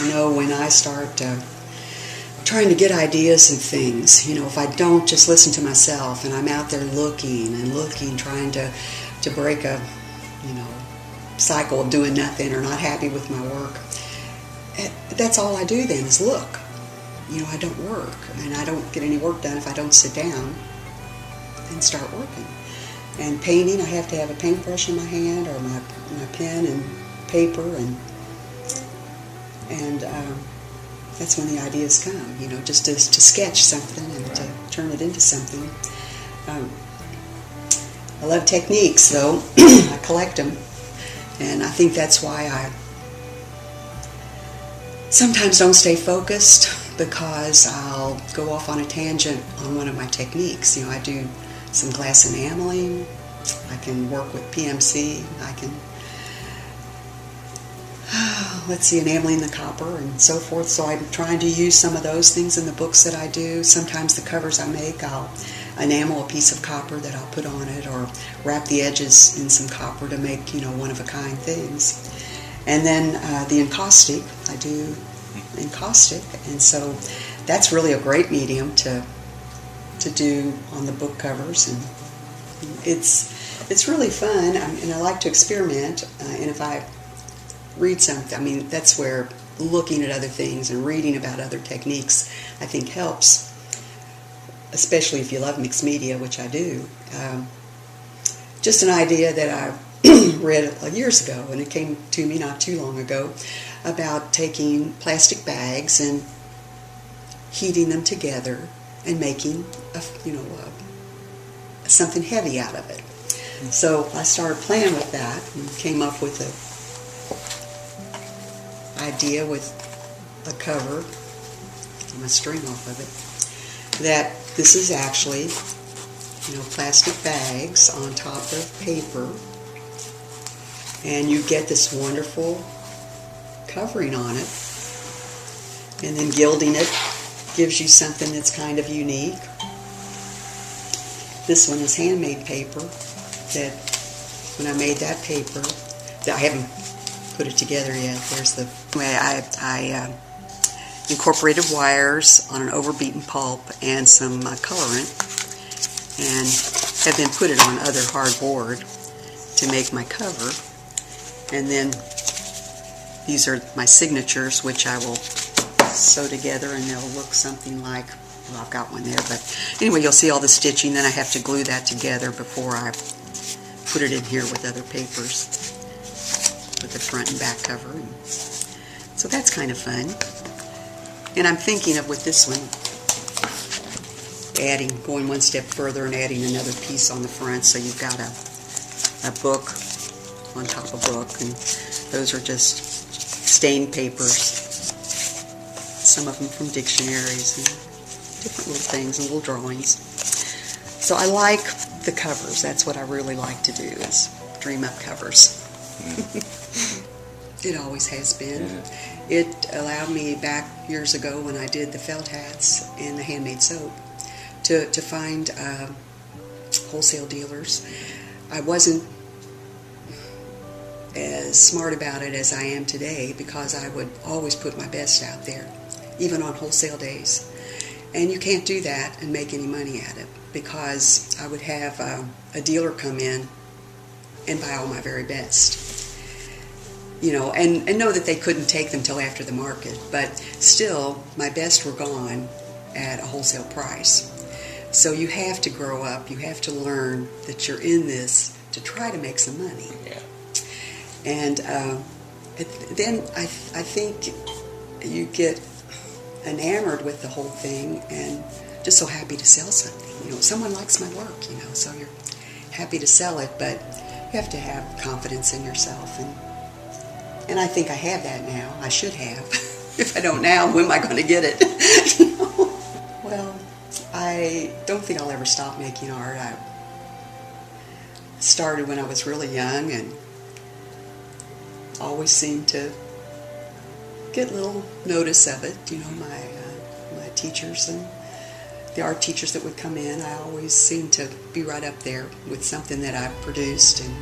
I know when I start trying to get ideas and things, if I don't just listen to myself and I'm out there looking and looking, trying to break a, cycle of doing nothing or not happy with my work, that's all I do then is look. I don't work, and I don't get any work done if I don't sit down and start working. And painting, I have to have a paintbrush in my hand or my pen and paper, and that's when the ideas come, just to sketch something and to turn it into something. I love techniques, though. I collect them, and I think that's why I sometimes don't stay focused, because I'll go off on a tangent on one of my techniques. I do some glass enameling, I can work with PMC, I can, enameling the copper and so forth. So I'm trying to use some of those things in the books that I do. Sometimes the covers I make, I'll enamel a piece of copper that I'll put on it, or wrap the edges in some copper to make, one-of-a-kind things. And then the encaustic, I do encaustic, and so that's really a great medium to do on the book covers, and it's really fun, and I like to experiment, and if I read something, that's where looking at other things and reading about other techniques, I think, helps, especially if you love mixed media, which I do. Just an idea that I read years ago, and it came to me not too long ago, about taking plastic bags and heating them together and making something heavy out of it. So I started playing with that and came up with an idea with a cover, and a string off of it, that this is actually plastic bags on top of paper, and you get this wonderful covering on it, and then gilding it gives you something that's kind of unique. This one is handmade paper, that when I made that paper, I haven't put it together yet. There's the way I incorporated wires on an overbeaten pulp and some colorant, and have then put it on other hard board to make my cover. And then these are my signatures, which I will sew together, and they'll look something like, well, I've got one there, but anyway, you'll see all the stitching. Then I have to glue that together before I put it in here with other papers, with the front and back cover. And so that's kind of fun. And I'm thinking of, with this one, going one step further and adding another piece on the front, so you've got a book on top of book, and those are just stained papers, some of them from dictionaries and different little things and little drawings. So I like the covers. That's what I really like to do, is dream up covers. It always has been. Yeah. It allowed me, back years ago when I did the felt hats and the handmade soap, to find wholesale dealers. I wasn't as smart about it as I am today, because I would always put my best out there, even on wholesale days. And you can't do that and make any money at it, because I would have a dealer come in and buy all my very best. And know that they couldn't take them till after the market, but still, my best were gone at a wholesale price. So you have to grow up, you have to learn that you're in this to try to make some money. Yeah. And then I think you get enamored with the whole thing and just so happy to sell something. Someone likes my work, so you're happy to sell it, but you have to have confidence in yourself. And I think I have that now. I should have. If I don't now, when am I going to get it? Well, I don't think I'll ever stop making art. I started when I was really young and always seemed to get little notice of it. My teachers and the art teachers that would come in, I always seemed to be right up there with something that I produced and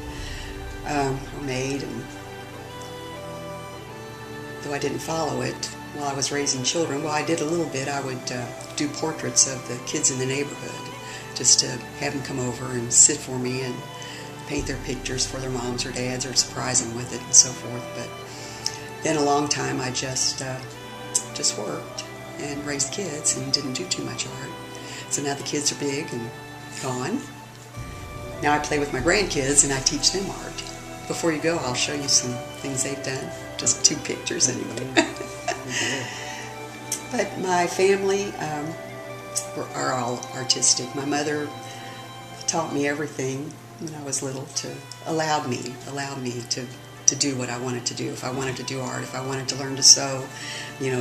or made. And though I didn't follow it while I was raising children. Well, I did a little bit. I would do portraits of the kids in the neighborhood, just to have them come over and sit for me and paint their pictures for their moms or dads or surprise them with it and so forth. But then a long time I just worked and raised kids and didn't do too much art. So now the kids are big and gone. Now I play with my grandkids and I teach them art. Before you go, I'll show you some things they've done. Just 2 pictures anyway. But my family are all artistic. My mother taught me everything when I was little, allowed me to do what I wanted to do. If I wanted to do art, if I wanted to learn to sew,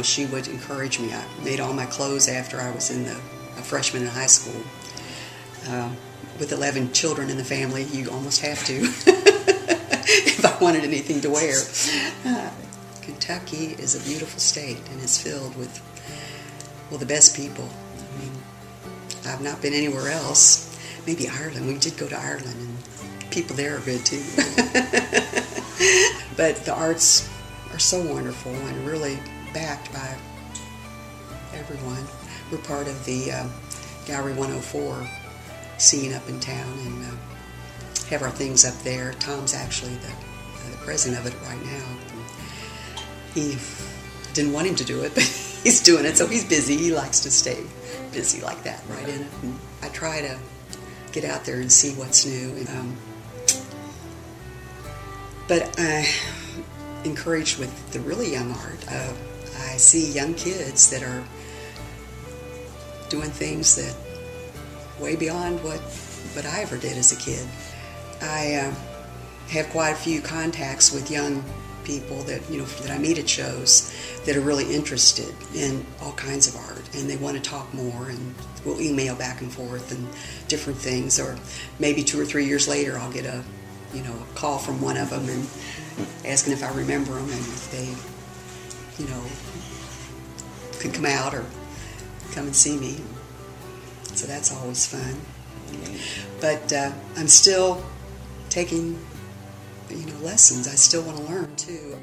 she would encourage me. I made all my clothes after I was a freshman in high school. With 11 children in the family, you almost have to if I wanted anything to wear. Kentucky is a beautiful state and is filled with, the best people. I mean, I've not been anywhere else. Maybe Ireland. We did go to Ireland, and people there are good too. But the arts are so wonderful and really backed by everyone. We're part of the Gallery 104 scene up in town, and have our things up there. Tom's actually the president of it right now. He didn't want him to do it, but he's doing it, so he's busy. He likes to stay busy like that, right in it. And I try to get out there and see what's new. But I'm encouraged with the really young art. I see young kids that are doing things that way beyond what I ever did as a kid. I have quite a few contacts with young people that I meet at shows that are really interested in all kinds of art, and they want to talk more, and we'll email back and forth and different things. Or maybe 2 or 3 years later, I'll get a call from one of them and asking if I remember them and if they could come out or come and see me. So that's always fun. But I'm still taking lessons. I still want to learn too.